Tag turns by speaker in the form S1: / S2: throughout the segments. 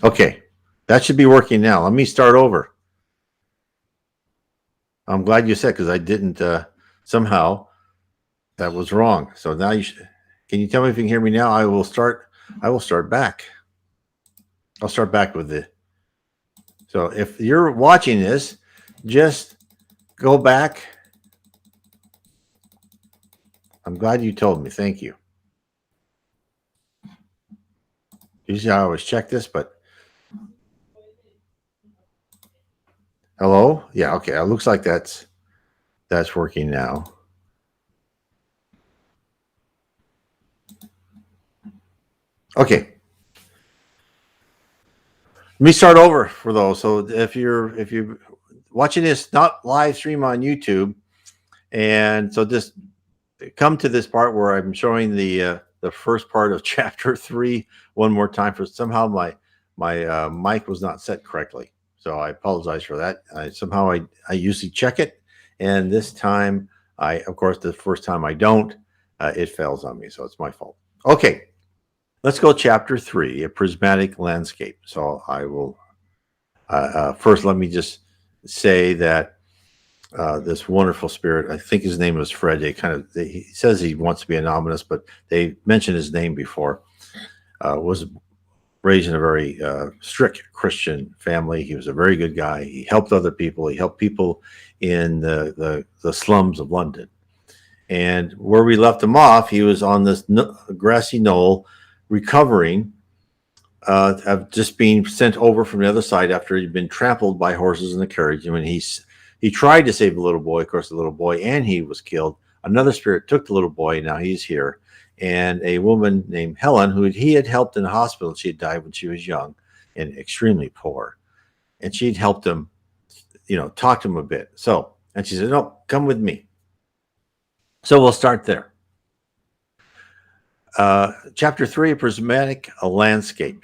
S1: Okay, that should be working now. Let me start over. I'm glad you said, because I didn't, somehow that was wrong. So now can you tell me if you can hear me now? I will start back. I'll start back with the, so if you're watching this, just go back. I'm glad you told me. Thank you. Usually I always check this, but hello? Yeah, okay. It looks like that's working now. Okay. Let me start over for those. So if you're watching this not live stream on YouTube, and so just come to this part where I'm showing the first part of chapter 3 one more time. For somehow my mic was not set correctly, so I apologize for that. I usually check it, and this time of course the first time I don't, it fails on me, so it's my fault. Okay, let's go chapter 3, a prismatic landscape. So I will first let me just say that this wonderful spirit, I think his name was Fred. He says he wants to be anonymous, but they mentioned his name before. Was raised in a very strict Christian family. He was a very good guy. He helped other people. He helped people in the slums of London. And where we left him off, he was on this grassy knoll, recovering of just being sent over from the other side after he'd been trampled by horses in the carriage. And when he tried to save the little boy, of course, the little boy, and he was killed. Another spirit took the little boy, and now he's here. And a woman named Helen, who he had helped in the hospital, she had died when she was young and extremely poor. And she'd helped him, talk to him a bit. So, and she said, no, come with me. So we'll start there. Chapter 3, a prismatic landscape.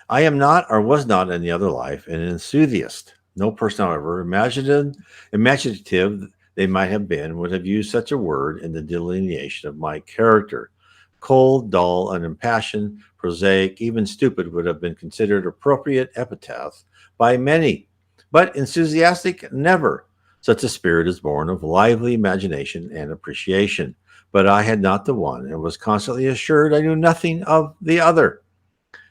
S1: I am not, or was not in the other life, an enthusiast. No person, however, imaginative they might have been, would have used such a word in the delineation of my character. Cold, dull, unimpassioned, prosaic, even stupid would have been considered appropriate epithets by many, but enthusiastic, never. Such a spirit is born of lively imagination and appreciation. But I had not the one, and was constantly assured I knew nothing of the other.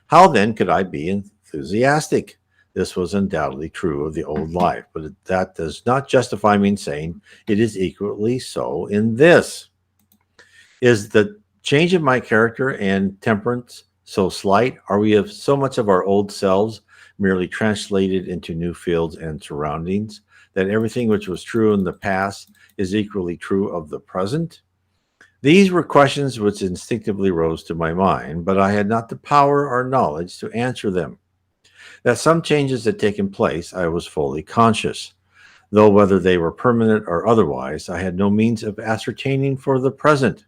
S1: How then could I be enthusiastic? This was undoubtedly true of the old life, but that does not justify me in saying it is equally so in this. Is the change of my character and temperance so slight? Are we of so much of our old selves merely translated into new fields and surroundings that everything which was true in the past is equally true of the present? These were questions which instinctively rose to my mind, but I had not the power or knowledge to answer them. That some changes had taken place, I was fully conscious, though whether they were permanent or otherwise, I had no means of ascertaining for the present.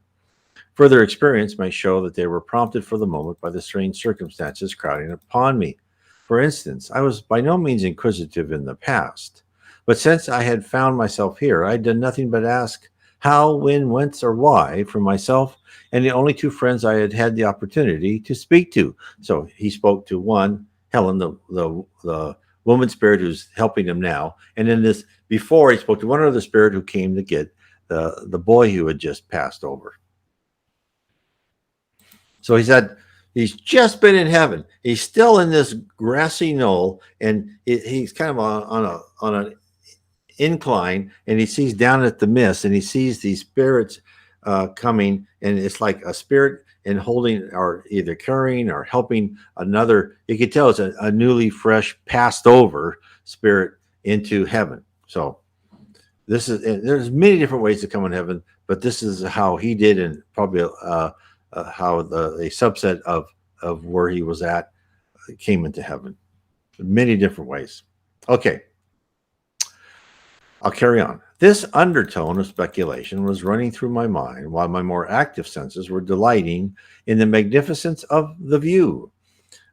S1: Further experience may show that they were prompted for the moment by the strange circumstances crowding upon me. For instance, I was by no means inquisitive in the past, but since I had found myself here, I had done nothing but ask how, when, whence, or why for myself and the only two friends I had had the opportunity to speak to. So he spoke to one, Helen, the woman spirit who's helping him now, and then this before he spoke to one other spirit who came to get the boy who had just passed over. So he said he's just been in heaven. He's still in this grassy knoll, and he's kind of on an incline, and he sees down at the mist, and he sees these spirits coming, and it's like a spirit and holding or either carrying or helping another. You could tell it's a newly fresh passed over spirit into heaven. So this is, there's many different ways to come in heaven, but this is how he did, and probably how a subset of where he was at came into heaven. Many different ways. Okay, I'll carry on. This undertone of speculation was running through my mind while my more active senses were delighting in the magnificence of the view.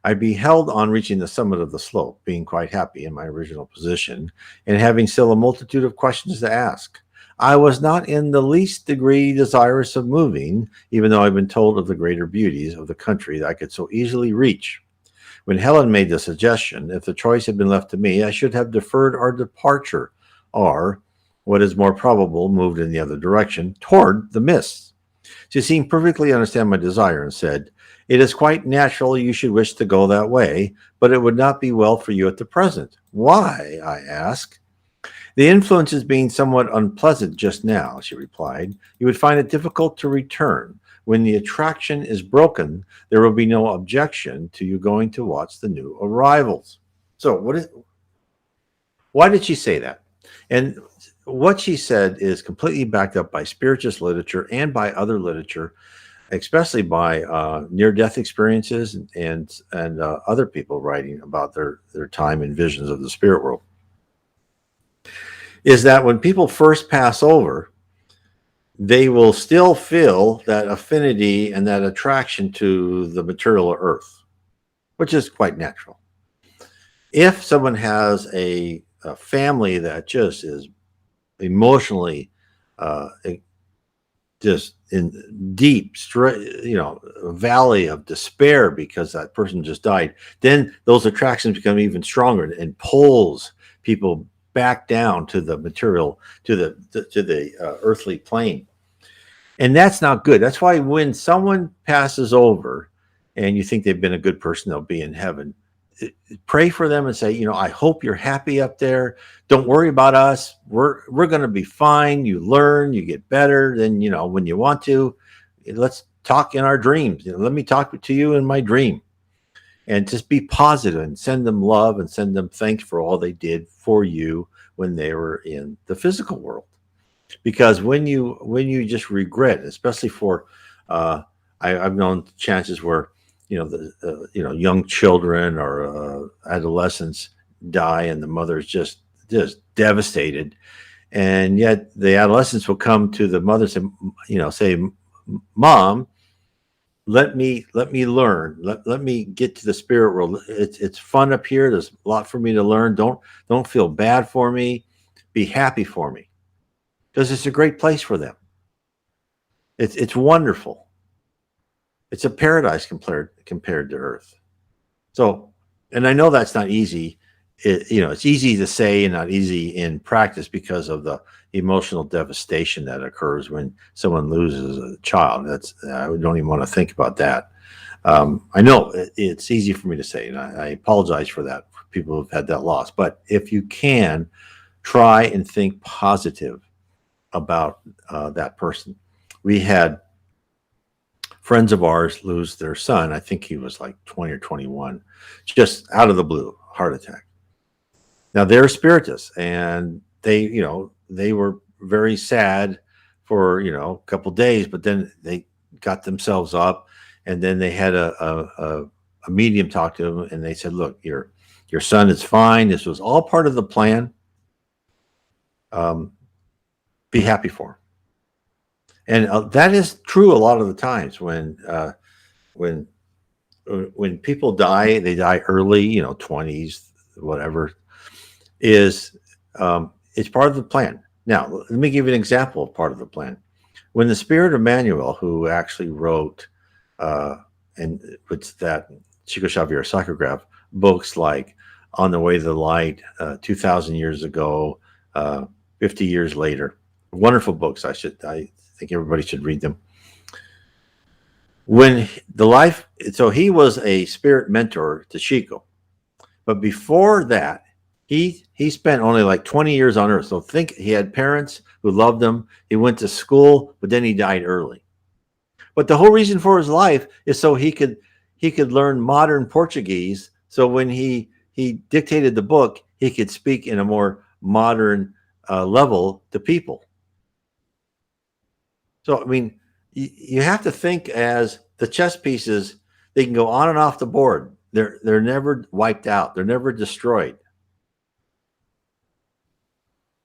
S1: I beheld on reaching the summit of the slope, being quite happy in my original position, and having still a multitude of questions to ask. I was not in the least degree desirous of moving, even though I'd been told of the greater beauties of the country that I could so easily reach. When Helen made the suggestion, if the choice had been left to me, I should have deferred our departure, or, what is more probable, moved in the other direction, toward the mists. She seemed perfectly to understand my desire and said, "It is quite natural you should wish to go that way, but it would not be well for you at the present." "Why?" I asked. "The influence is being somewhat unpleasant just now," she replied. "You would find it difficult to return. When the attraction is broken, there will be no objection to you going to watch the new arrivals." So, why did she say that? And what she said is completely backed up by spiritualist literature and by other literature, especially by near-death experiences and other people writing about their time and visions of the spirit world. Is that when people first pass over, they will still feel that affinity and that attraction to the material earth, which is quite natural. If someone has a family that just is emotionally uh, just in deep, valley of despair because that person just died, then those attractions become even stronger and pulls people back down to the material, to the earthly plane. And that's not good. That's why when someone passes over and you think they've been a good person, they'll be in heaven, pray for them and say, I hope you're happy up there. Don't worry about us. We're going to be fine. You learn, you get better. Then, when you want to, let's talk in our dreams. Let me talk to you in my dream, and just be positive and send them love and send them thanks for all they did for you when they were in the physical world. Because when you just regret, especially for I've known chances where young children or adolescents die and the mother's just devastated, and yet the adolescents will come to the mother and say, "Mom, let me learn, let me get to the spirit world. It's fun up here. There's a lot for me to learn. Don't feel bad for me. Be happy for me." Because it's a great place for them. It's wonderful. It's a paradise compared to Earth. So, and I know that's not easy. It's easy to say and not easy in practice because of the emotional devastation that occurs when someone loses a child. I don't even want to think about that. I know it's easy for me to say, and I apologize for that for people who've had that loss. But if you can, try and think positive about that person. We had friends of ours lose their son. I think he was like 20 or 21, just out of the blue, heart attack. Now they're spiritists, and they were very sad for a couple of days, but then they got themselves up, and then they had a medium talk to them, and they said, "Look, your son is fine. This was all part of the plan. Be happy for him." And that is true a lot of the times when when people die, they die early, 20s, whatever. Is It's part of the plan. Now, let me give you an example of part of the plan. When the spirit of Emmanuel, who actually wrote and what's that Chico Xavier psychograph books like On the Way to the Light, 2,000 years ago, 50 years later, wonderful books. I think everybody should read them. So he was a spirit mentor to Chico, but before that, he spent only like 20 years on Earth. So think, he had parents who loved him. He went to school, but then he died early. But the whole reason for his life is so he could learn modern Portuguese. So when he dictated the book, he could speak in a more modern level to people. So, I mean, you have to think as the chess pieces, they can go on and off the board. They're never wiped out. They're never destroyed.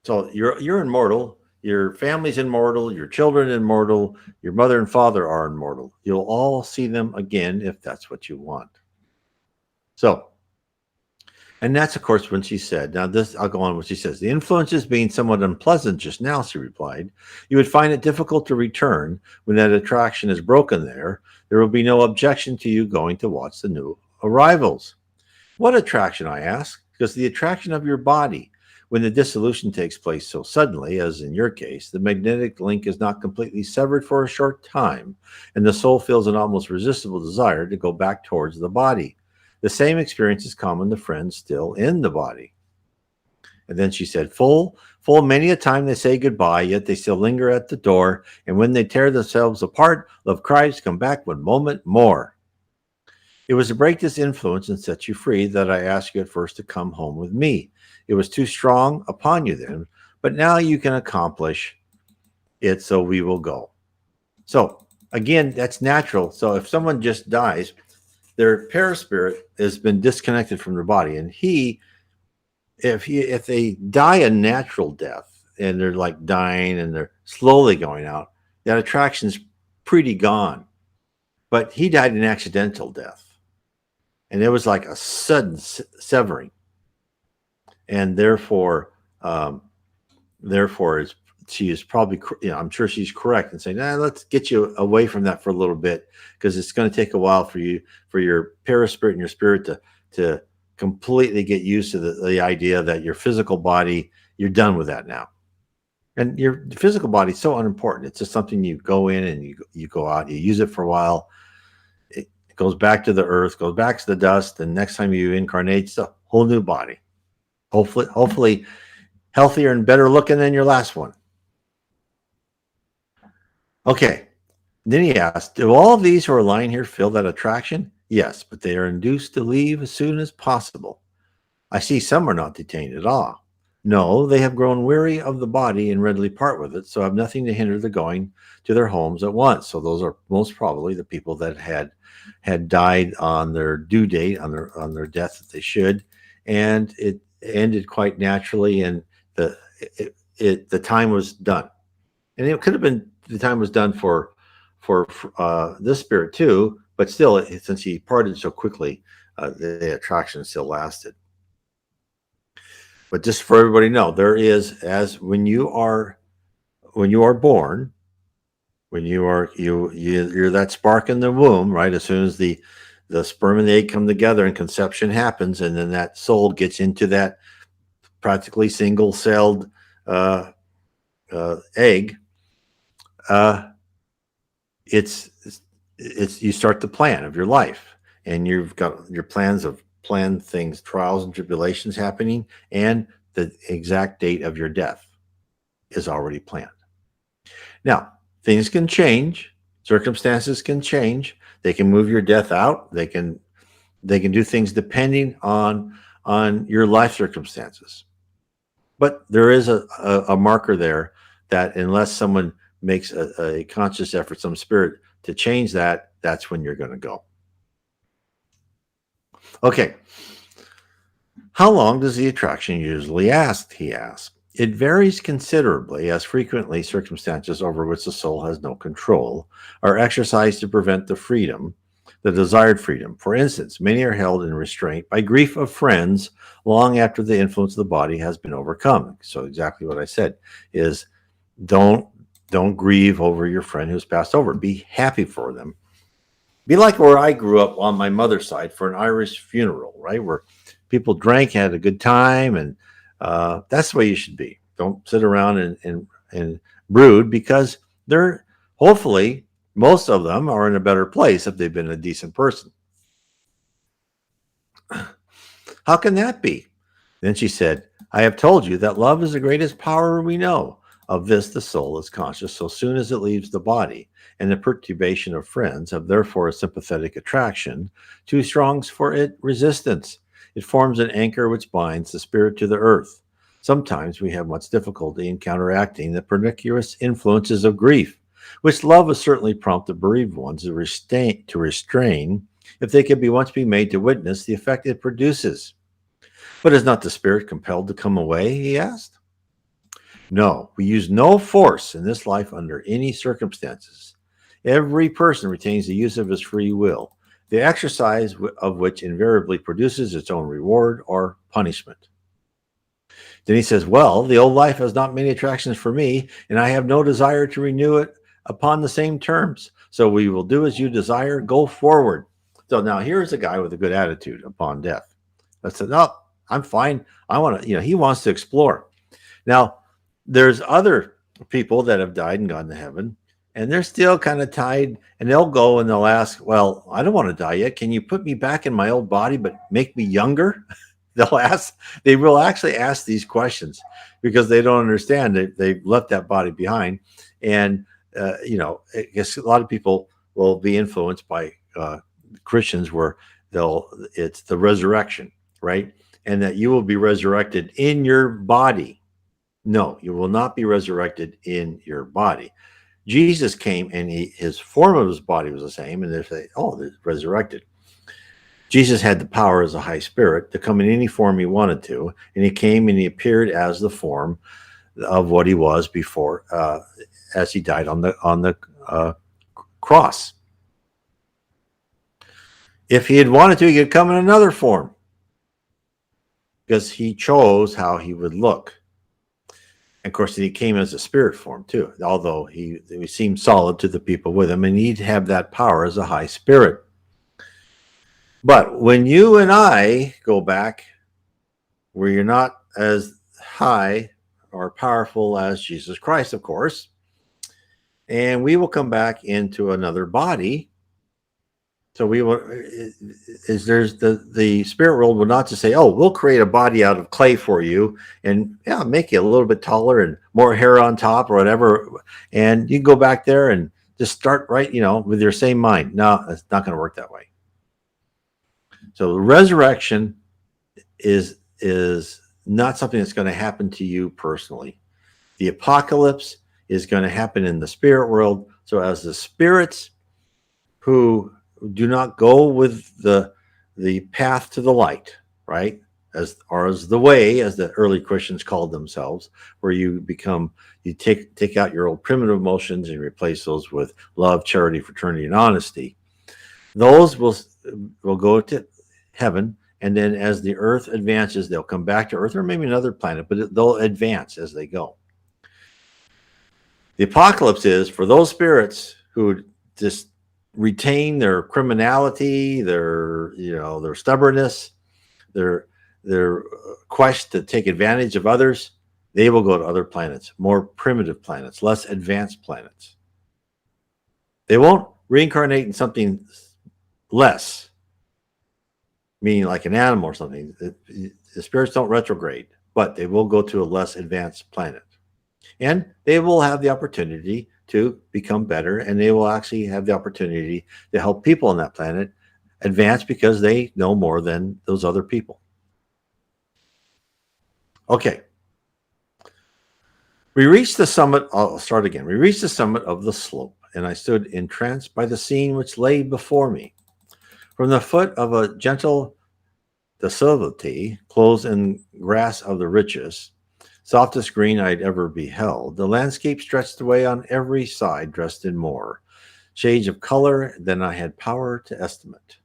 S1: So you're immortal. Your family's immortal. Your children immortal. Your mother and father are immortal. You'll all see them again if that's what you want. So And that's, of course, when she said, now this, I'll go on what she says. The influences being somewhat unpleasant just now, she replied, you would find it difficult to return when that attraction is broken there. There will be no objection to you going to watch the new arrivals. What attraction, I asked? Because the attraction of your body. When the dissolution takes place so suddenly, as in your case, the magnetic link is not completely severed for a short time, and the soul feels an almost resistible desire to go back towards the body. The same experience is common to friends still in the body. And then she said, full many a time they say goodbye, yet they still linger at the door, and when they tear themselves apart, love cries, come back one moment more. It was to break this influence and set you free that I asked you at first to come home with me. It was too strong upon you then, but now you can accomplish it, so we will go. So, again, that's natural. So, if someone just dies, their paraspirit has been disconnected from their body, and if they die a natural death and they're like dying and they're slowly going out, that attraction's pretty gone. But he died an accidental death, and it was like a sudden severing, and therefore she is probably, I'm sure she's correct in saying, let's get you away from that for a little bit, because it's going to take a while for your paraspirit and your spirit to completely get used to the idea that your physical body, you're done with that now. And your physical body is so unimportant. It's just something you go in and you go out, you use it for a while. It goes back to the earth, goes back to the dust, and next time you incarnate, it's a whole new body. Hopefully healthier and better looking than your last one. Okay. Then he asked, do all of these who are lying here feel that attraction? Yes, but they are induced to leave as soon as possible. I see some are not detained at all. No, they have grown weary of the body and readily part with it, so have nothing to hinder the going to their homes at once. So those are most probably the people that had died on their due date, on their death that they should, and it ended quite naturally, and the time was done. And it could have been the time was done for this spirit too, but still, since he parted so quickly, the attraction still lasted. But just for everybody to know, there is, as when you are born, when you're that spark in the womb, right? As soon as the sperm and the egg come together and conception happens, and then that soul gets into that practically single-celled egg. It's you start the plan of your life, and you've got your planned things, trials and tribulations happening, and the exact date of your death is already planned. Now, things can change, circumstances can change. They can move your death out. They can do things depending on your life circumstances. But there is a marker there that unless someone makes a conscious effort, some spirit, to change that, that's when you're going to go. Okay. How long does the attraction usually last? He asked. It varies considerably, as frequently circumstances over which the soul has no control are exercised to prevent the desired freedom. For instance, many are held in restraint by grief of friends long after the influence of the body has been overcome. So exactly what I said is don't grieve over your friend who's passed over. Be happy for them. Be like where I grew up on my mother's side for an Irish funeral, right? Where people drank, had a good time, and that's the way you should be. Don't sit around and brood, because they're hopefully most of them are in a better place if they've been a decent person. How can that be? Then she said, I have told you that love is the greatest power we know. Of this, the soul is conscious so soon as it leaves the body, and the perturbation of friends have therefore a sympathetic attraction, too strong for it resistance. It forms an anchor which binds the spirit to the earth. Sometimes we have much difficulty in counteracting the pernicious influences of grief, which love has certainly prompted bereaved ones to restrain, if they can once be made to witness the effect it produces. But is not the spirit compelled to come away? He asked. No, we use no force in this life under any circumstances. Every person retains the use of his free will, the exercise of which invariably produces its own reward or punishment. Then he says, well, the old life has not many attractions for me, and I have no desire to renew it upon the same terms. So we will do as you desire, go forward. So now here's a guy with a good attitude upon death. I said, no, I'm fine. I want to, he wants to explore. Now, there's other people that have died and gone to heaven, and they're still kind of tied, and they'll go and they'll ask, well, I don't want to die yet. Can you put me back in my old body, but make me younger? They will actually ask these questions because they don't understand that they've left that body behind. And, I guess a lot of people will be influenced by Christians where it's the resurrection, right? And that you will be resurrected in your body. No, you will not be resurrected in your body. Jesus came and his form of his body was the same. And they say, oh, they're resurrected. Jesus had the power as a high spirit to come in any form he wanted to, and he came and he appeared as the form of what he was before, as he died on the cross. If he had wanted to, he could come in another form, because he chose how he would look. And of course, he came as a spirit form too, although he seemed solid to the people with him, and he'd have that power as a high spirit. But when you and I go back where you're not as high or powerful as Jesus Christ, of course, and we will come back into another body. So we will, there's the spirit world will not just say, oh, we'll create a body out of clay for you and make you a little bit taller and more hair on top or whatever. And you can go back there and just start right, with your same mind. No, it's not going to work that way. So the resurrection is not something that's going to happen to you personally. The apocalypse is going to happen in the spirit world. So as the spirits who do not go with the path to the light, right? As the way, as the early Christians called themselves, where you take out your old primitive emotions and replace those with love, charity, fraternity, and honesty. Those will go to heaven, and then as the earth advances, they'll come back to earth or maybe another planet, but they'll advance as they go. The apocalypse is for those spirits who just retain their criminality, their stubbornness, their quest to take advantage of others. They will go to other planets, more primitive planets, less advanced planets. They won't reincarnate in something less, meaning like an animal or something. The spirits don't retrograde, but they will go to a less advanced planet. And they will have the opportunity to become better, and they will actually have the opportunity to help people on that planet advance because they know more than those other people. Okay. We reached the summit. I'll start again. We reached the summit of the slope, and I stood entranced by the scene which lay before me. From the foot of a gentle declivity, clothed in grass of the richest, softest green I'd ever beheld, the landscape stretched away on every side, dressed in more shades of color than I had power to estimate.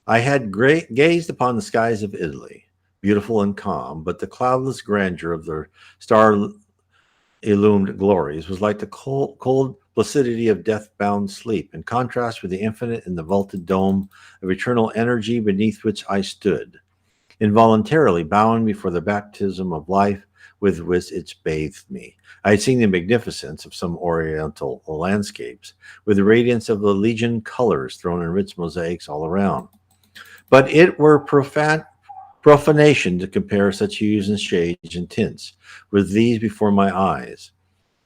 S1: I had gazed upon the skies of Italy, beautiful and calm, but the cloudless grandeur of their star-illumined glories was like the cold placidity of death-bound sleep, in contrast with the infinite and the vaulted dome of eternal energy beneath which I stood, involuntarily bowing before the baptism of life with which it bathed me. I had seen the magnificence of some oriental landscapes, with the radiance of the legion colors thrown in rich mosaics all around. But it were profanation to compare such hues and shades and tints with these before my eyes.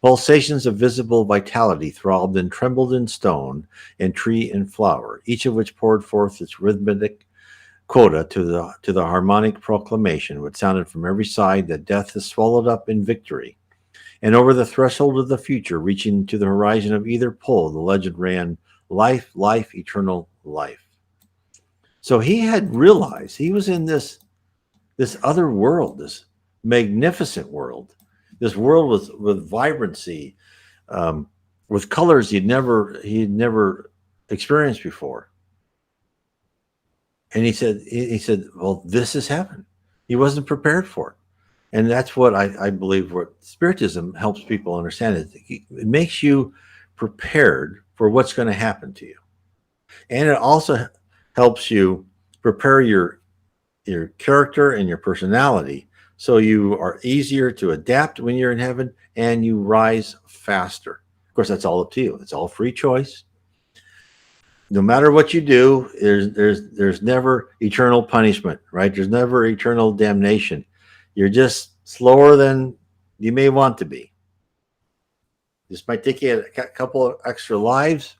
S1: Pulsations of visible vitality throbbed and trembled in stone and tree and flower, each of which poured forth its rhythmic quota to the harmonic proclamation which sounded from every side that death is swallowed up in victory. And over the threshold of the future, reaching to the horizon of either pole, the legend ran, life, life, eternal life. So he had realized he was in this other world, this magnificent world, this world with vibrancy, with colors he'd never experienced before. And he said, well, this is heaven. He wasn't prepared for it. And that's what I believe what Spiritism helps people understand is it makes you prepared for what's going to happen to you. And it also helps you prepare your character and your personality so you are easier to adapt when you're in heaven and you rise faster. Of course, that's all up to you. It's all free choice. No matter what you do, there's never eternal punishment, right? There's never eternal damnation. You're just slower than you may want to be. This might take you a couple of extra lives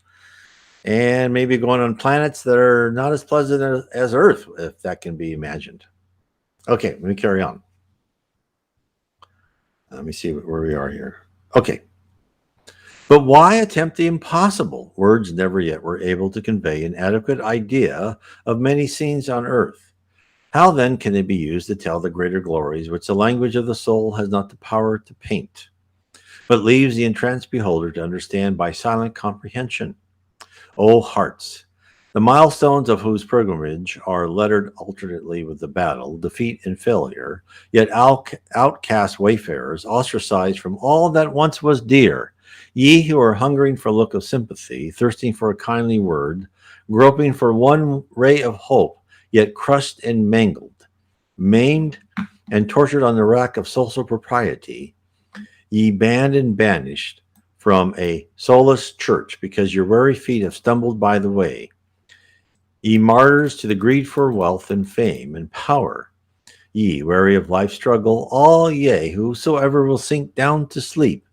S1: and maybe going on planets that are not as pleasant as Earth, if that can be imagined. Okay, let me carry on. Let me see where we are here. Okay. But why attempt the impossible? Words never yet were able to convey an adequate idea of many scenes on earth. How then can they be used to tell the greater glories which the language of the soul has not the power to paint, but leaves the entranced beholder to understand by silent comprehension? O hearts, the milestones of whose pilgrimage are lettered alternately with the battle, defeat, and failure, yet outcast wayfarers, ostracized from all that once was dear, ye who are hungering for a look of sympathy, thirsting for a kindly word, groping for one ray of hope, yet crushed and mangled, maimed and tortured on the rack of social propriety, ye banned and banished from a soulless church because your weary feet have stumbled by the way, ye martyrs to the greed for wealth and fame and power, ye weary of life's struggle, all ye whosoever will sink down to sleep,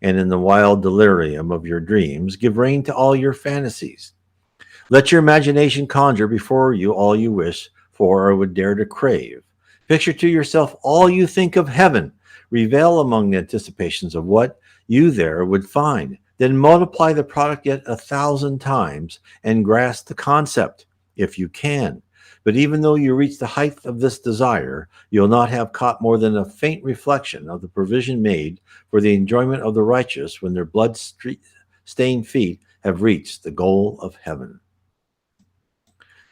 S1: and in the wild delirium of your dreams give rein to all your fantasies. Let your imagination conjure before you all you wish for or would dare to crave. Picture to yourself all you think of heaven. Revel among the anticipations of what you there would find. Then multiply the product yet 1,000 times and grasp the concept, if you can. But even though you reach the height of this desire, you'll not have caught more than a faint reflection of the provision made for the enjoyment of the righteous when their blood-stained feet have reached the goal of heaven.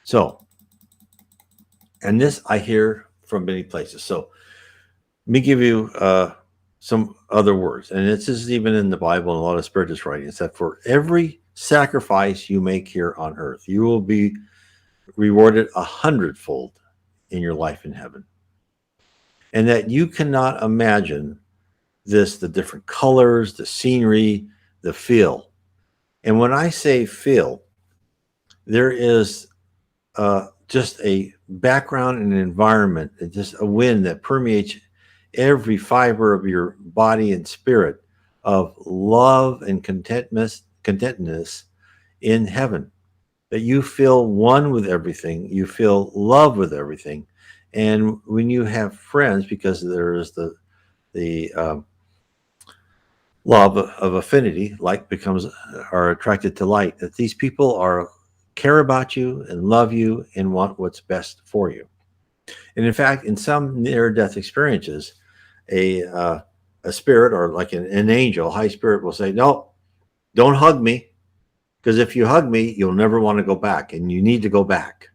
S1: So, and this I hear from many places. So, let me give you some other words. And this is even in the Bible and a lot of Spiritist writings that for every sacrifice you make here on earth, you will be rewarded 100-fold in your life in heaven. And that you cannot imagine this, the different colors, the scenery, the feel. And when I say feel, there is just a background and an environment, just a wind that permeates every fiber of your body and spirit of love and contentness in heaven. That you feel one with everything, you feel love with everything. And when you have friends, because there is the law of affinity, like are attracted to light, that these people care about you and love you and want what's best for you. And in fact, in some near-death experiences, a spirit or like an angel, high spirit will say, no, don't hug me. Because if you hug me, you'll never want to go back, and you need to go back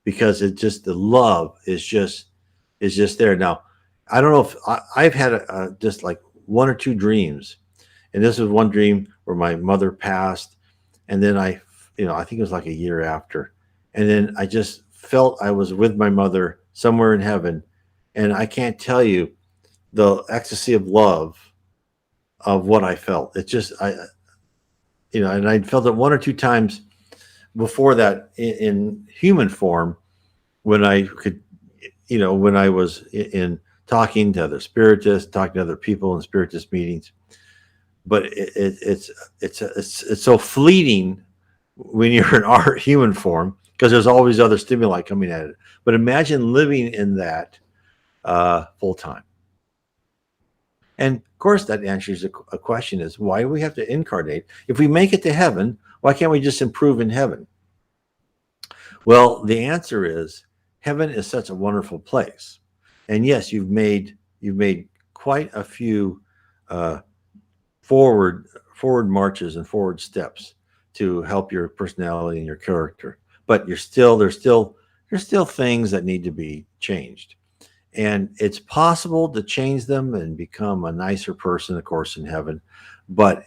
S1: because it's just the love is just there. Now, I don't know if I've had just like one or two dreams, and this was one dream where my mother passed, and then I think it was like a year after, and then I just felt I was with my mother somewhere in heaven, and I can't tell you the ecstasy of love of what I felt. It's just and I felt it one or two times before that in human form when I could, when I was in talking to other spiritists, talking to other people in spiritist meetings. But it's so fleeting when you're in our human form because there's always other stimuli coming at it. But imagine living in that full time. And of course, that answers a question is, why do we have to incarnate? If we make it to heaven, why can't we just improve in heaven? Well, the answer is heaven is such a wonderful place. And yes, you've made quite a few forward marches and forward steps to help your personality and your character. But there's still things that need to be changed. And it's possible to change them and become a nicer person, of course, in heaven. But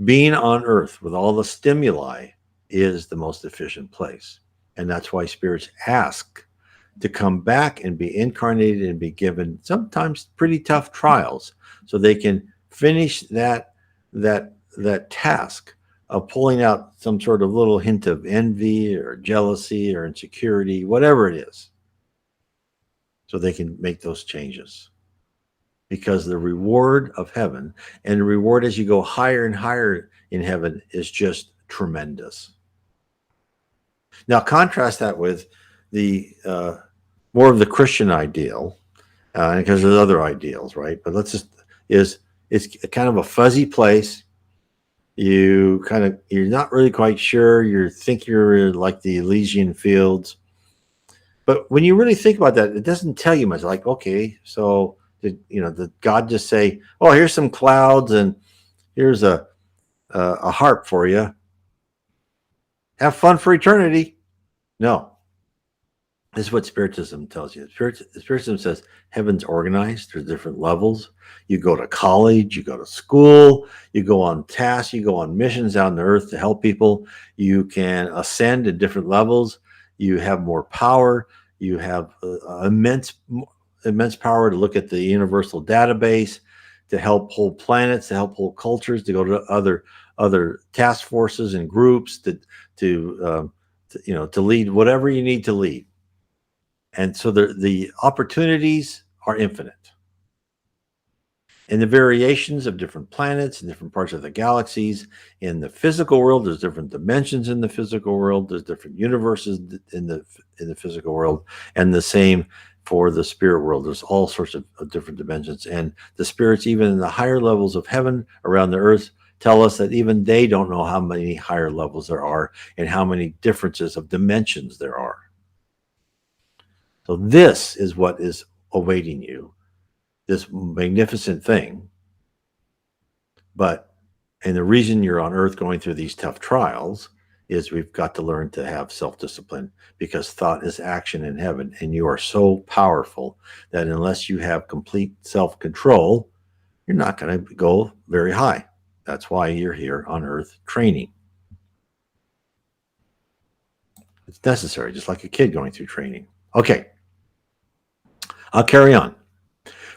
S1: being on earth with all the stimuli is the most efficient place. And that's why spirits ask to come back and be incarnated and be given sometimes pretty tough trials so they can finish that task of pulling out some sort of little hint of envy or jealousy or insecurity, whatever it is, so they can make those changes. Because the reward of heaven and the reward as you go higher and higher in heaven is just tremendous. Now, contrast that with the more of the Christian ideal, because there's other ideals, right? But let's just it's kind of a fuzzy place. You're not really quite sure. You think you're like the Elysian fields, but when you really think about that, it doesn't tell you much. Like, okay, so did God just say, "Oh, here's some clouds and here's a harp for you. Have fun for eternity"? No. This is what Spiritism tells you. Spiritism says heaven's organized. There's different levels. You go to college, you go to school, you go on tasks, you go on missions out on the earth to help people. You can ascend at different levels. You have more power. You have immense power to look at the universal database, to help whole planets, to help whole cultures, to go to other task forces and groups to lead whatever you need to lead. And so the opportunities are infinite. And the variations of different planets and different parts of the galaxies in the physical world, there's different dimensions in the physical world, there's different universes in the physical world, and the same for the spirit world. There's all sorts of different dimensions. And the spirits, even in the higher levels of heaven around the earth, tell us that even they don't know how many higher levels there are and how many differences of dimensions there are. So this is what is awaiting you, this magnificent thing. And the reason you're on earth going through these tough trials is we've got to learn to have self-discipline, because thought is action in heaven, and you are so powerful that unless you have complete self-control, you're not going to go very high. That's why you're here on earth training. It's necessary, just like a kid going through training. Okay. I'll carry on.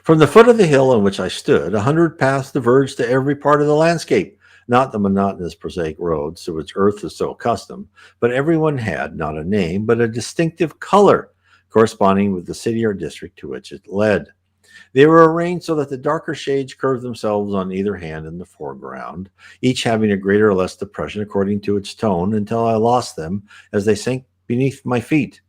S1: From the foot of the hill on which I stood, 100 paths diverged to every part of the landscape, not the monotonous prosaic roads to which earth is so accustomed, but everyone had not a name, but a distinctive color corresponding with the city or district to which it led. They were arranged so that the darker shades curved themselves on either hand in the foreground, each having a greater or less depression according to its tone, until I lost them as they sank beneath my feet.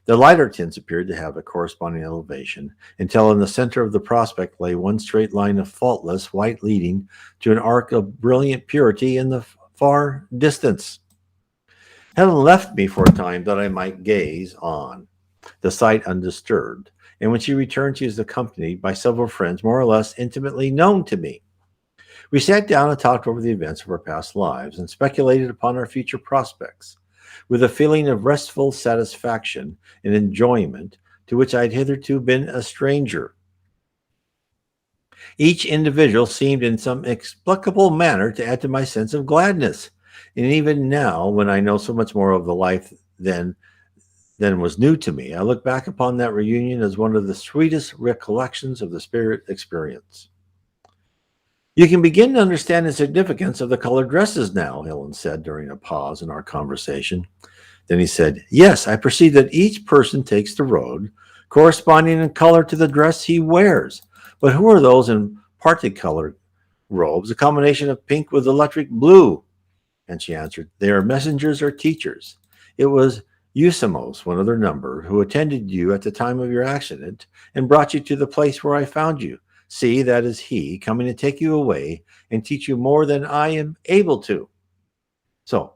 S1: The lighter tints appeared to have a corresponding elevation, until in the center of the prospect lay one straight line of faultless white leading to an arc of brilliant purity in the far distance. Helen left me for a time that I might gaze on the sight undisturbed, and when she returned she was accompanied by several friends more or less intimately known to me. We sat down and talked over the events of our past lives and speculated upon our future prospects, with a feeling of restful satisfaction and enjoyment to which I had hitherto been a stranger. Each individual seemed in some explicable manner to add to my sense of gladness, and even now, when I know so much more of the life than was new to me, I look back upon that reunion as one of the sweetest recollections of the spirit experience. You can begin to understand the significance of the colored dresses now, Helen said during a pause in our conversation. Then he said, "Yes, I perceive that each person takes the road corresponding in color to the dress he wears. But who are those in parti-colored robes, a combination of pink with electric blue?" And she answered, "They are messengers or teachers. It was Usamos, one of their number, who attended you at the time of your accident and brought you to the place where I found you. See, that is he coming to take you away and teach you more than I am able to." So,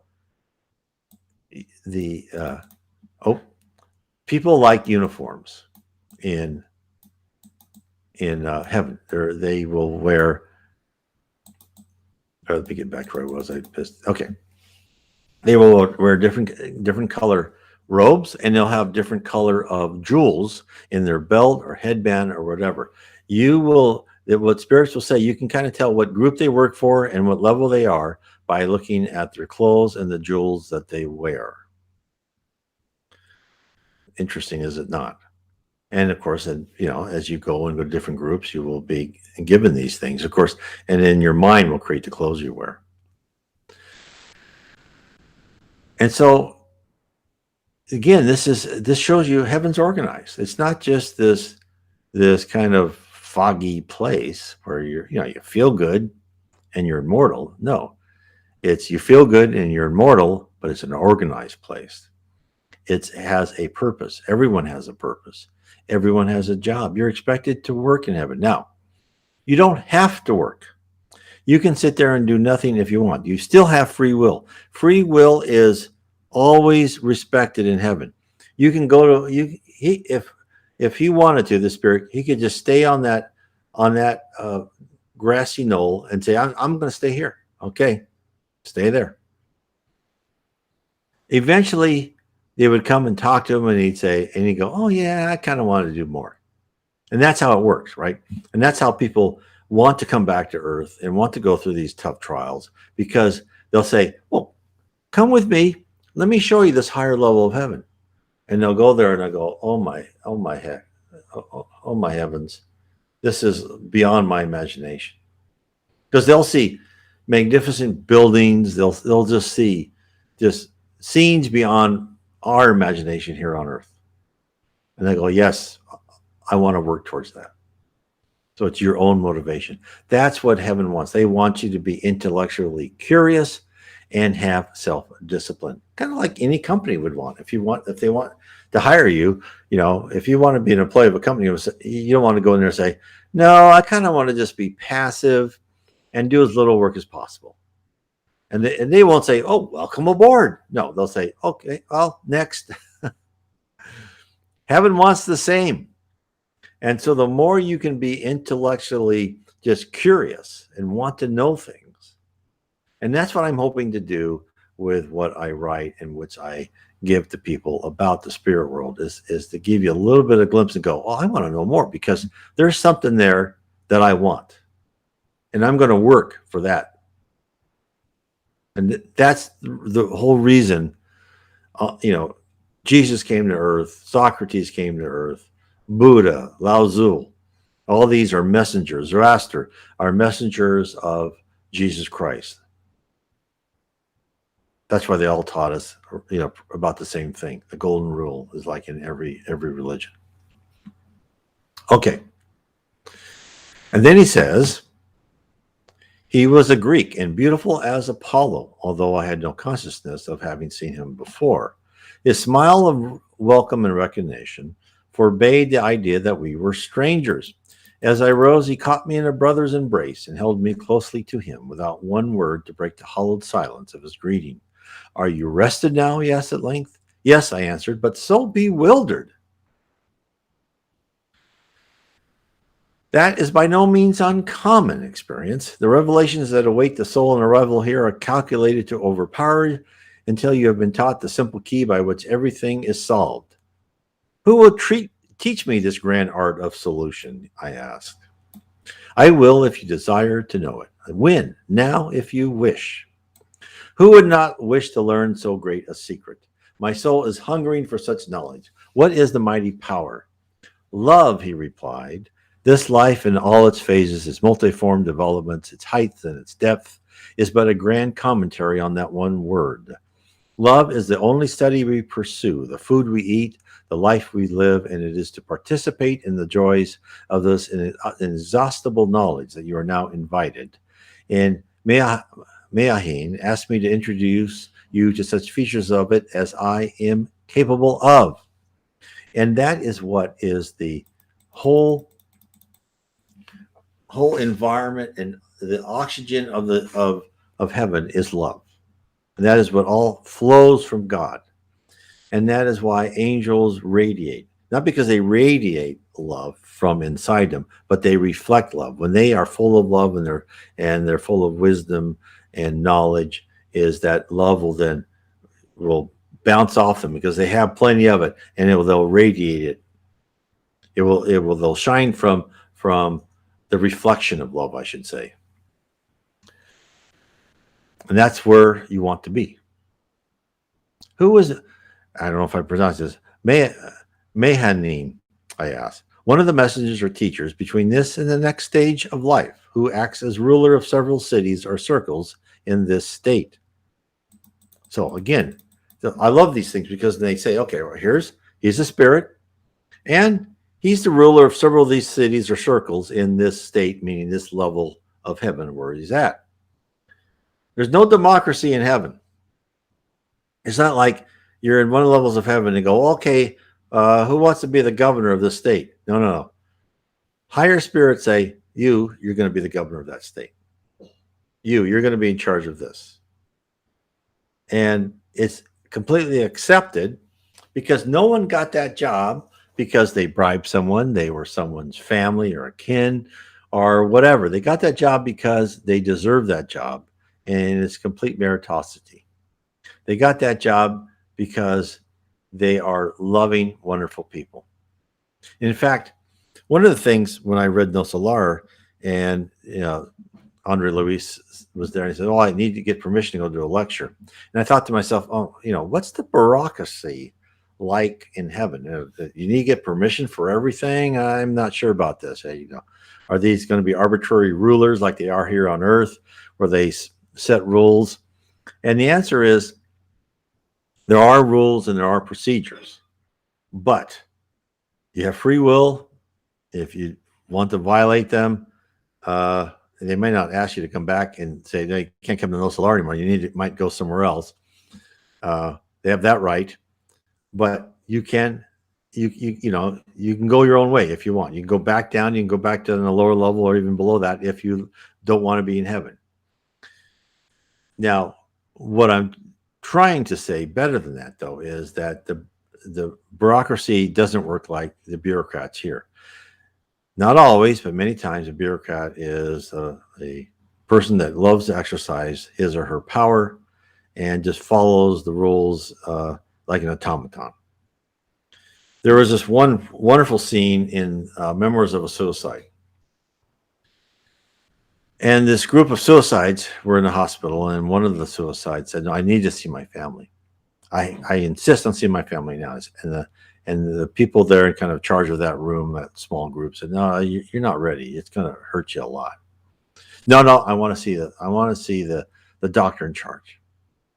S1: people like uniforms in heaven. They will wear. Let me get back to where I was. Okay, they will wear different color robes, and they'll have different color of jewels in their belt or headband or whatever. You will, what spirits will say, you can kind of tell what group they work for and what level they are by looking at their clothes and the jewels that they wear. Interesting, is it not? And of course, and as you go and go to different groups, you will be given these things, of course, and then your mind will create the clothes you wear. And so, again, this shows you heaven's organized. It's not just this kind of foggy place where you feel good and you're immortal. No, it's you feel good and you're immortal, but it's an organized place. It has a purpose. Everyone has a purpose. Everyone has a job. You're expected to work in heaven. Now, you don't have to work. You can sit there and do nothing if you want. You still have free will. Free will is always respected in heaven. You can go to if he wanted to, the spirit, he could just stay on that grassy knoll and say, I'm going to stay here. Okay, stay there. Eventually, they would come and talk to him, and he'd go, oh yeah, I kind of want to do more. And that's how it works, right? And that's how people want to come back to earth and want to go through these tough trials, because they'll say, well, come with me. Let me show you this higher level of heaven. And they'll go there and they'll go, oh my heck, oh my heavens. This is beyond my imagination. Because they'll see magnificent buildings. They'll just see just scenes beyond our imagination here on earth. And they go, yes, I want to work towards that. So it's your own motivation. That's what heaven wants. They want you to be intellectually curious and have self-discipline, kind of like any company would want. If they want to hire you, if you want to be an employee of a company, you don't want to go in there and say, no, I kind of want to just be passive and do as little work as possible. And they won't say, oh, welcome aboard. No, they'll say, okay, well, next. Heaven wants the same. And so the more you can be intellectually just curious and want to know things, and that's what I'm hoping to do with what I write and which I give to people about the spirit world, is to give you a little bit of glimpse and go, oh, I want to know more, because there's something there that I want. And I'm going to work for that. And that's the whole reason, Jesus came to earth, Socrates came to earth, Buddha, Lao Tzu, all these are messengers. Zoroaster are messengers of Jesus Christ. That's why they all taught us, about the same thing. The golden rule is like in every religion. Okay. And then he says, he was a Greek and beautiful as Apollo, although I had no consciousness of having seen him before. His smile of welcome and recognition forbade the idea that we were strangers. As I rose, he caught me in a brother's embrace and held me closely to him without one word to break the hollowed silence of his greeting. Are you rested now? He asked at length. Yes, I answered, but so bewildered. That is by no means uncommon experience. The revelations that await the soul on arrival here are calculated to overpower until you have been taught the simple key by which everything is solved. Who will teach me this grand art of solution? I asked. I will, if you desire to know it. When? Now, if you wish. Who would not wish to learn so great a secret? My soul is hungering for such knowledge. What is the mighty power? Love, he replied. This life in all its phases, its multiform developments, its height and its depth, is but a grand commentary on that one word. Love is the only study we pursue, the food we eat, the life we live, and it is to participate in the joys of this inexhaustible knowledge that you are now invited. And Meahin asked me to introduce you to such features of it as I am capable of. And that is what is the whole environment, and the oxygen of heaven is love. And that is what all flows from God. And that is why angels radiate, not because they radiate love from inside them, but they reflect love. When they are full of love and they're full of wisdom and knowledge, is that love will bounce off them because they have plenty of it, and they'll radiate it. They'll shine from the reflection of love, I should say. And that's where you want to be. Who was, I don't know if I pronounce this, Mehanim, I asked, one of the messengers or teachers between this and the next stage of life, who acts as ruler of several cities or circles in this state. So again, I love these things because they say, okay, well, he's a spirit, and he's the ruler of several of these cities or circles in this state, meaning this level of heaven where he's at. There's no democracy in heaven. It's not like you're in one of the levels of heaven and go, okay, who wants to be the governor of this state? No. Higher spirits say, you're going to be the governor of that state. You're going to be in charge of this. And it's completely accepted because no one got that job because they bribed someone, they were someone's family or a kin or whatever. They got that job because they deserve that job, and it's complete meritocracy. They got that job because they are loving, wonderful people. In fact, one of the things when I read No Solar, and Andre Luis was there, and he said, "Oh, I need to get permission to go to a lecture." And I thought to myself, "Oh, what's the bureaucracy like in heaven? You need to get permission for everything? I'm not sure about this. Are these going to be arbitrary rulers like they are here on Earth, where they set rules?" And the answer is, there are rules and there are procedures, but you have free will. If you want to violate them, they may not ask you to come back and say, "No, you can't come to No Solar anymore. Might go somewhere else." They have that right, but you can go your own way if you want. You can go back down. You can go back to the lower level or even below that if you don't want to be in heaven. Now, what I'm trying to say better than that, though, is that the bureaucracy doesn't work like the bureaucrats here. Not always, but many times a bureaucrat is a person that loves to exercise his or her power and just follows the rules like an automaton. There was this one wonderful scene in Memoirs of a Suicide. And this group of suicides were in a hospital, and one of the suicides said, "No, I need to see my family. I insist on seeing my family now." And the people there in kind of charge of that room, that small group, said, "No, you're not ready. It's going to hurt you a lot." No, I want to see the doctor in charge.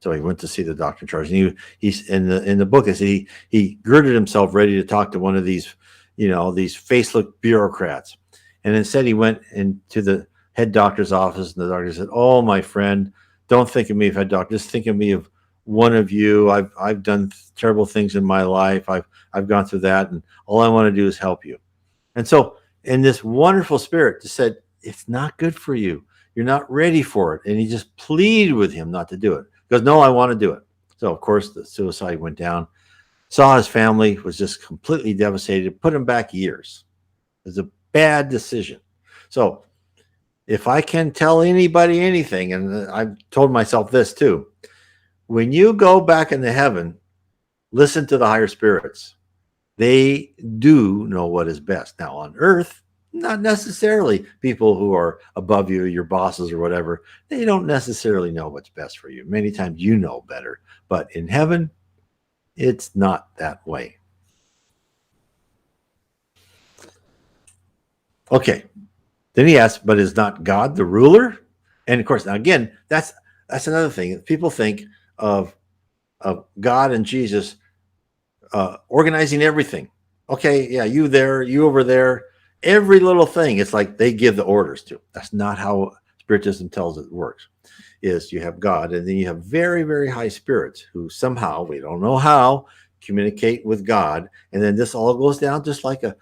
S1: So he went to see the doctor in charge, and he's in the book. They say he girded himself ready to talk to one of these, these faceless bureaucrats, and instead he went into the head doctor's office, and the doctor said, "Oh, my friend, don't think of me as head doctor. Just think of me of one of you. I've done terrible things in my life. I've gone through that, and all I want to do is help you." And so, in this wonderful spirit, just said, "It's not good for you. You're not ready for it." And he just pleaded with him not to do it. He goes, "No, I want to do it." So, of course, the suicide went down. Saw his family, was just completely devastated. Put him back years. It was a bad decision. So, if I can tell anybody anything, and I've told myself this too, when you go back into heaven, listen to the higher spirits. They do know what is best. Now on Earth, not necessarily. People who are above you, your bosses or whatever, they don't necessarily know what's best for you. Many times you know better. But in heaven, it's not that way. Okay. Then he asks, "But is not God the ruler?" And of course, now again, that's another thing. People think of God and Jesus organizing everything. Okay, yeah, you there, you over there, every little thing. It's like they give the orders to. That's not how Spiritism tells it works. Is you have God, and then you have very, very high spirits who somehow, we don't know how, communicate with God, and then this all goes down just like a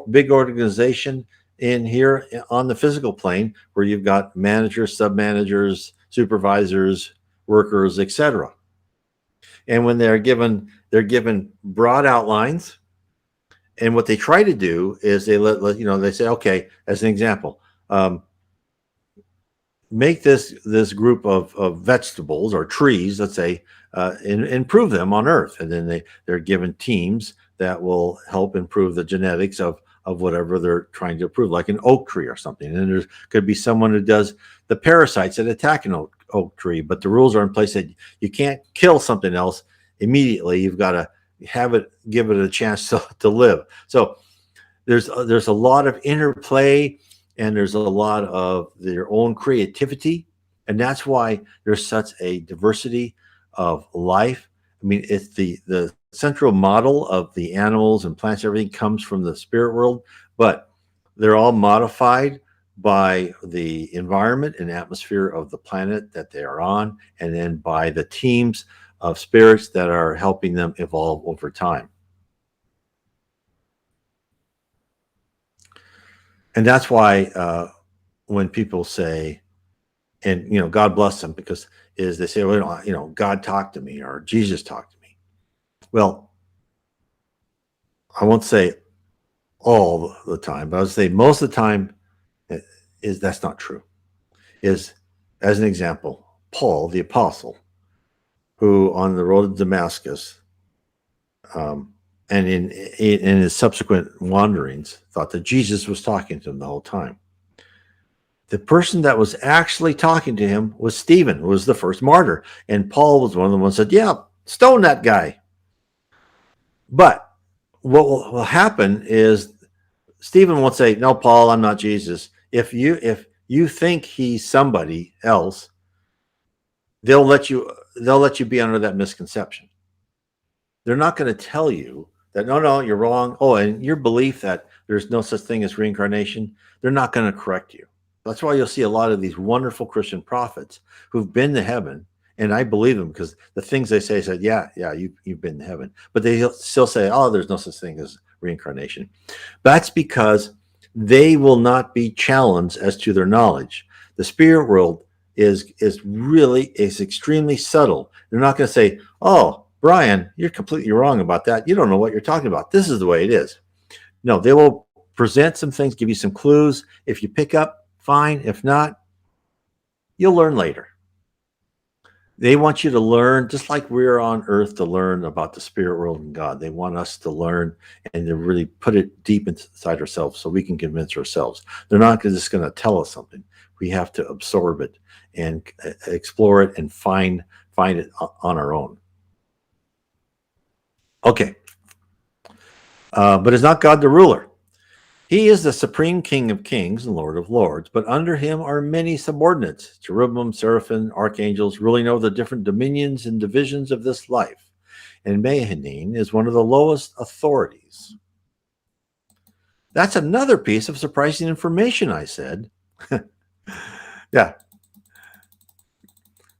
S1: big organization in here on the physical plane, where you've got managers, sub-managers, supervisors, workers, etc. And when they're given broad outlines, and what they try to do is they they say, okay, as an example, make this group of vegetables or trees, let's say, and improve them on Earth, and then they're given teams that will help improve the genetics of whatever they're trying to improve, like an oak tree or something. And there could be someone who does the parasites that attack an oak tree, but the rules are in place that you can't kill something else immediately. You've got to give it a chance to live. So there's a lot of interplay, and there's a lot of their own creativity, and that's why there's such a diversity of life. I mean, it's the central model of the animals and plants, everything comes from the spirit world, but they're all modified by the environment and atmosphere of the planet that they are on, and then by the teams of spirits that are helping them evolve over time. And that's why when people say, and God bless them, because they say, well, God talked to me or Jesus talked to me. Well, I won't say all the time, but I would say most of the time that's not true. As an example, Paul, the apostle, who on the road to Damascus, and in his subsequent wanderings, thought that Jesus was talking to him the whole time. The person that was actually talking to him was Stephen, who was the first martyr. And Paul was one of the ones that said, yeah, stone that guy. But what will happen is Stephen won't say, no, Paul, I'm not Jesus. If you think he's somebody else, they'll let you be under that misconception. They're not going to tell you that, no, you're wrong. Oh, and your belief that there's no such thing as reincarnation, they're not going to correct you. That's why you'll see a lot of these wonderful Christian prophets who've been to heaven, and I believe them because the things they say said, yeah, you've been to heaven. But they still say, oh, there's no such thing as reincarnation. That's because they will not be challenged as to their knowledge. The spirit world is extremely subtle. They're not going to say, oh, Brian, you're completely wrong about that. You don't know what you're talking about. This is the way it is. No, they will present some things, give you some clues. If you pick up, fine. If not, you'll learn later. They want you to learn, just like we're on earth to learn about the spirit world and God. They want us to learn and to really put it deep inside ourselves so we can convince ourselves. They're not just going to tell us something. We have to absorb it and explore it and find it on our own. Okay. But is not God the ruler? He is the supreme King of kings and Lord of lords, but under him are many subordinates, cherubim, seraphim, archangels, ruling over the different dominions and divisions of this life. And Mehanin is one of the lowest authorities. That's another piece of surprising information, I said. Yeah.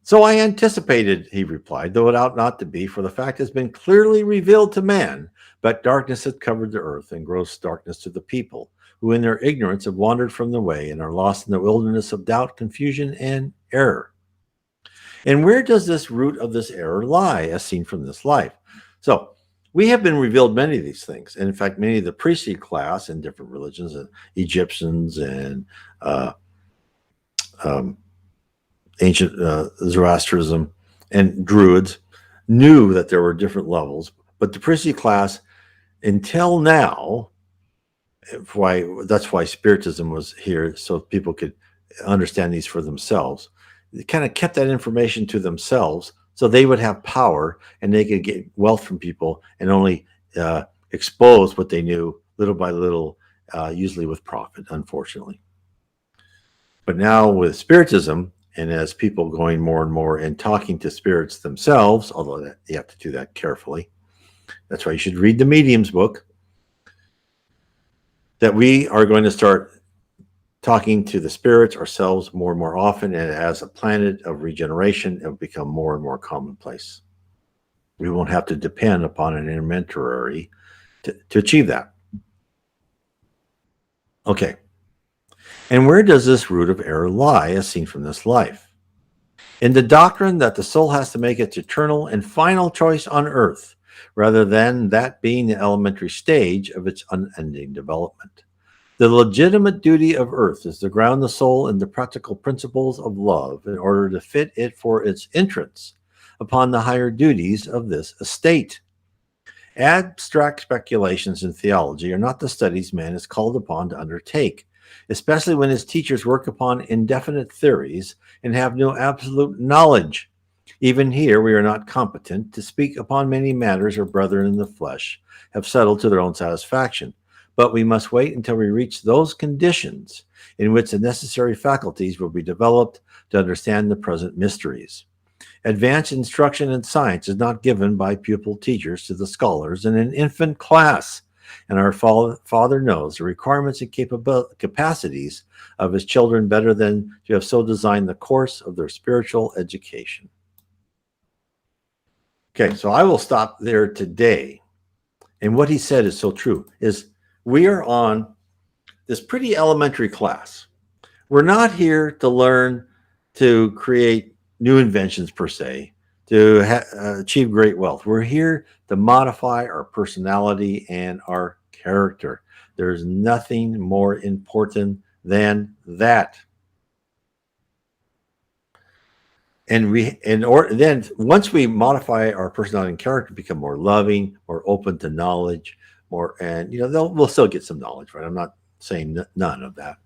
S1: So I anticipated, he replied, though it ought not to be, for the fact has been clearly revealed to man, but darkness hath covered the earth, and gross darkness to the people, who in their ignorance have wandered from the way, and are lost in the wilderness of doubt, confusion, and error. And where does this root of this error lie, as seen from this life? So we have been revealed many of these things, and in fact, many of the priestly class in different religions, Egyptians and ancient Zoroastrianism and Druids, knew that there were different levels, but the priestly class, until now, that's why Spiritism was here, so people could understand these for themselves. They kind of kept that information to themselves, so they would have power and they could get wealth from people and only expose what they knew little by little, usually with profit, unfortunately. But now with Spiritism, and as people going more and more and talking to spirits themselves, although you have to do that carefully, that's why you should read the Medium's book, that we are going to start talking to the spirits ourselves more and more often, and as a planet of regeneration, it will become more and more commonplace. We won't have to depend upon an intermediary to achieve that. Okay. And where does this root of error lie, as seen from this life? In the doctrine that the soul has to make its eternal and final choice on earth, rather than that being the elementary stage of its unending development. The legitimate duty of earth is to ground the soul in the practical principles of love in order to fit it for its entrance upon the higher duties of this estate. Abstract speculations in theology are not the studies man is called upon to undertake, especially when his teachers work upon indefinite theories and have no absolute knowledge. Even here, we are not competent to speak upon many matters our brethren in the flesh have settled to their own satisfaction. But we must wait until we reach those conditions in which the necessary faculties will be developed to understand the present mysteries. Advanced instruction in science is not given by pupil teachers to the scholars in an infant class, and our Father knows the requirements and capacities of his children better than to have so designed the course of their spiritual education. Okay, so I will stop there today. And what he said is so true, is we are on this pretty elementary class. We're not here to learn to create new inventions per se, to achieve great wealth. We're here to modify our personality and our character. There's nothing more important than that. And then once we modify our personality and character, become more loving, more open to knowledge, and we'll still get some knowledge, right? I'm not saying none of that.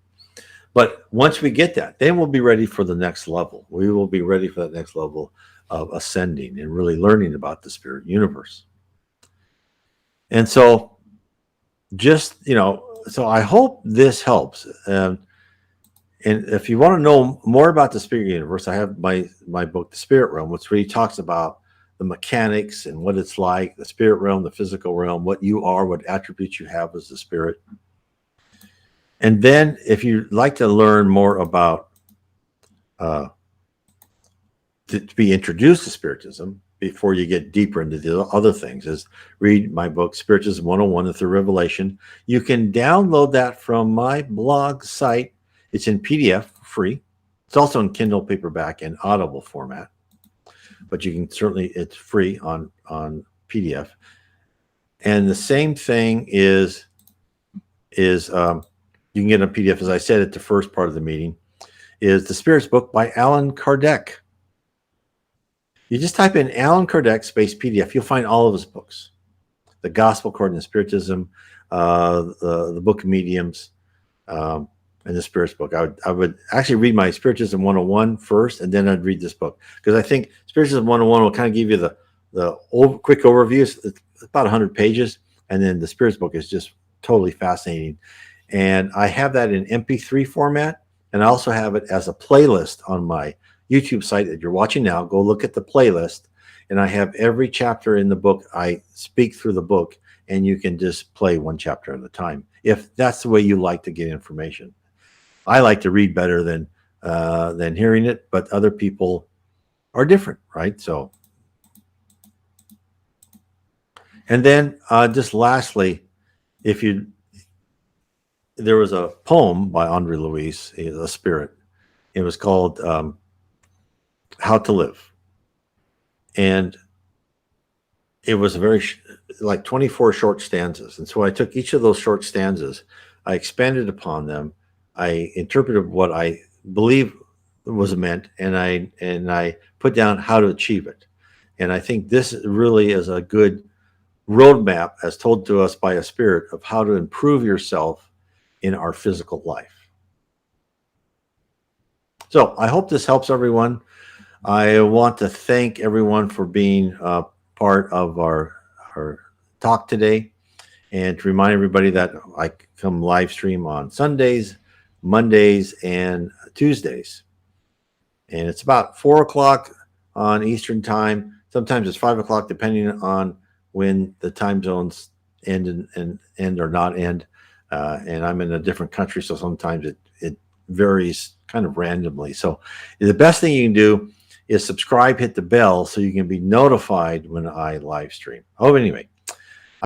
S1: But once we get that, then we'll be ready for the next level. We will be ready for that next level of ascending and really learning about the spirit universe. And so so I hope this helps. And if you want to know more about the spirit universe, I have my book, The Spirit Realm, which really talks about the mechanics and what it's like, the spirit realm, the physical realm, what you are, what attributes you have as a spirit. And then if you'd like to learn more about to be introduced to Spiritism before you get deeper into the other things, is read my book, Spiritism 101, The Third Revelation. You can download that from my blog site. It's in PDF for free. It's also in Kindle paperback and Audible format. But you can it's free on PDF. And the same thing is you can get a PDF, as I said at the first part of the meeting, is The Spirit's Book by Allan Kardec. You just type in Allan Kardec space PDF. You'll find all of his books. The Gospel According to Spiritism, the Book of Mediums, and the Spirit's Book. I would actually read my Spiritism 101 first, and then I'd read this book. Because I think Spiritism 101 will kind of give you the quick overview. It's about 100 pages. And then the Spirit's Book is just totally fascinating. And I have that in MP3 format, and I also have it as a playlist on my YouTube site that you're watching now. Go look at the playlist, and I have every chapter in the book. I speak through the book, and you can just play one chapter at a time, if that's the way you like to get information. I like to read better than hearing it, but other people are different, right? So, and then just lastly, there was a poem by Andre Louis, a spirit. It was called How to Live. And it was like 24 short stanzas. And so I took each of those short stanzas, I expanded upon them, I interpreted what I believe was meant, and I put down how to achieve it. And I think this really is a good roadmap, as told to us by a spirit, of how to improve yourself in our physical life. So I hope this helps everyone. I want to thank everyone for being part of our talk today, and to remind everybody that I come live stream on Sundays, Mondays, and Tuesdays. And it's about 4 o'clock on Eastern time. Sometimes it's 5 o'clock, depending on when the time zones end or not end. And I'm in a different country, so sometimes it varies kind of randomly. So the best thing you can do is subscribe, hit the bell, so you can be notified when I live stream. Oh, anyway,